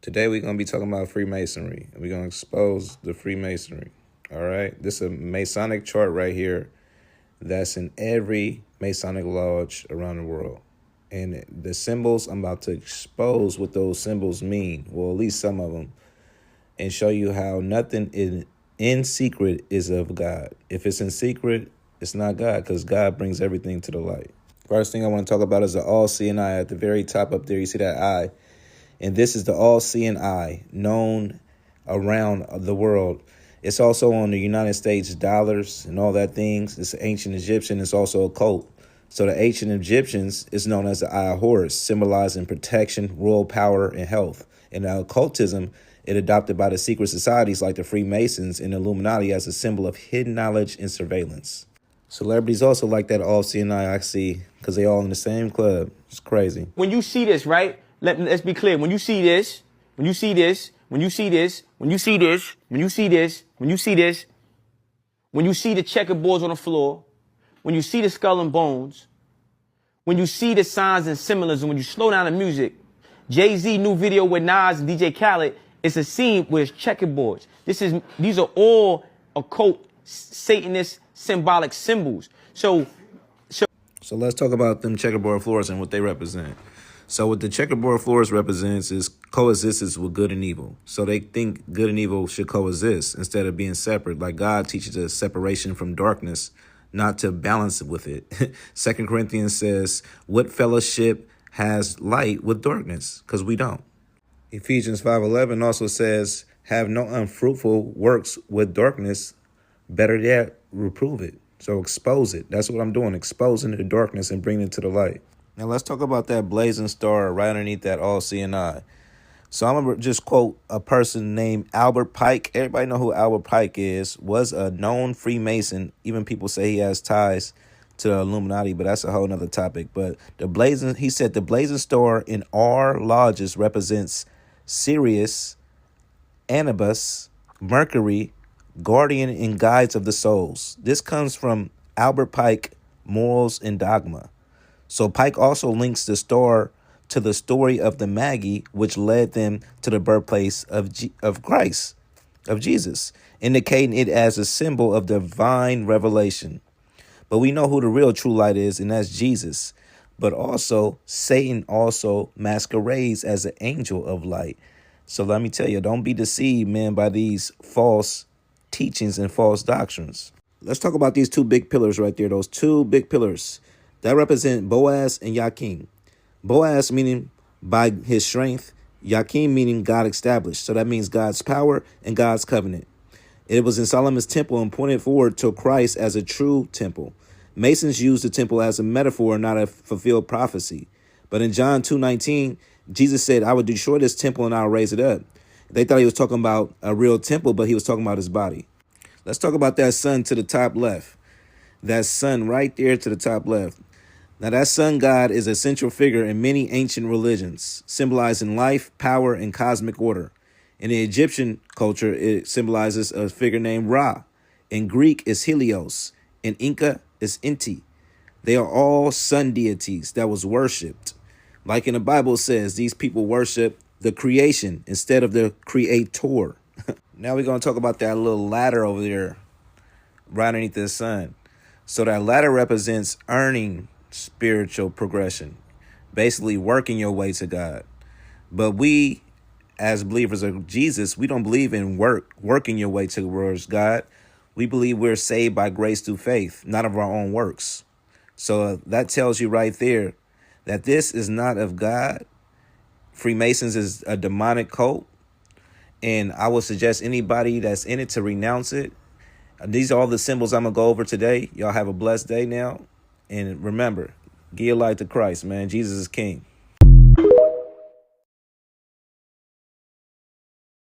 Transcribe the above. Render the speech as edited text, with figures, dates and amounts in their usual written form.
Today we're going to be talking about Freemasonry. We're going to expose the Freemasonry. All right? This is a Masonic chart right here that's in every Masonic lodge around the world. And the symbols, I'm about to expose what those symbols mean, well, at least some of them, and show you how nothing in secret is of God. If it's in secret, it's not God, because God brings everything to the light. First thing I want to talk about is the all-seeing eye. At the very top up there, you see that eye. And this is the all-seeing eye, known around the world. It's also on the United States dollars and all that things. It's ancient Egyptian. It's also occult. So the ancient Egyptians is known as the Eye of Horus, symbolizing protection, royal power, and health. And occultism, it adopted by the secret societies like the Freemasons and the Illuminati as a symbol of hidden knowledge and surveillance. Celebrities also like that all-seeing eye, I see, because they all in the same club. It's crazy. When you see this, right? Let's be clear. When you see this, when you see this, when you see this, when you see this, when you see this, when you see this, when you see the checkerboards on the floor, when you see the skull and bones, when you see the signs and symbolism, when you slow down the music, Jay-Z new video with Nas and DJ Khaled, it's a scene where it's checkerboards. These are all occult, Satanist, symbolic symbols. So let's talk about them checkerboard floors and what they represent. So what the checkerboard floors represents is coexistence with good and evil. So they think good and evil should coexist instead of being separate. Like God teaches us separation from darkness, not to balance it with it. 2 Corinthians says, what fellowship has light with darkness? Because we don't. Ephesians 5:11 also says, have no unfruitful works with darkness. Better yet, reprove it. So expose it. That's what I'm doing, exposing the darkness and bringing it to the light. Now let's talk about that blazing star right underneath that all-seeing eye. So I'm going to just quote a person named Albert Pike. Everybody know who Albert Pike is. Was a known Freemason. Even people say he has ties to the Illuminati, but that's a whole nother topic. But he said the blazing star in our lodges represents Sirius, Anubis, Mercury, guardian and guides of the souls. This comes from Albert Pike, Morals and Dogma. So Pike also links the star to the story of the Magi, which led them to the birthplace of Christ, of Jesus, indicating it as a symbol of divine revelation. But we know who the real true light is, and that's Jesus. But also, Satan also masquerades as an angel of light. So let me tell you, don't be deceived, man, by these false teachings and false doctrines. Let's talk about these two big pillars right there, those two big pillars. That represent Boaz and Yakin. Boaz meaning by his strength, Yakin meaning God established. So that means God's power and God's covenant. It was in Solomon's temple and pointed forward to Christ as a true temple. Masons use the temple as a metaphor, not a fulfilled prophecy. But in John 2:19, Jesus said, I will destroy this temple and I'll raise it up. They thought he was talking about a real temple, but he was talking about his body. Let's talk about that sun to the top left. That sun right there to the top left. Now, that sun god is a central figure in many ancient religions, symbolizing life, power, and cosmic order. In the Egyptian culture, it symbolizes a figure named Ra. In Greek, it's Helios. In Inca, it's Inti. They are all sun deities that was worshipped. Like in the Bible says, these people worship the creation instead of the creator. Now we're going to talk about that little ladder over there right underneath the sun. So that ladder represents earning spiritual progression, basically working your way to God. But we, as believers of Jesus, we don't believe in working your way towards God. We believe we're saved by grace through faith, not of our own works. So that tells you right there that this is not of God. Freemasons is a demonic cult, and I would suggest anybody that's in it to renounce it. These are all the symbols I'm going to go over today. Y'all have a blessed day now. And remember, give your life to Christ, man. Jesus is King.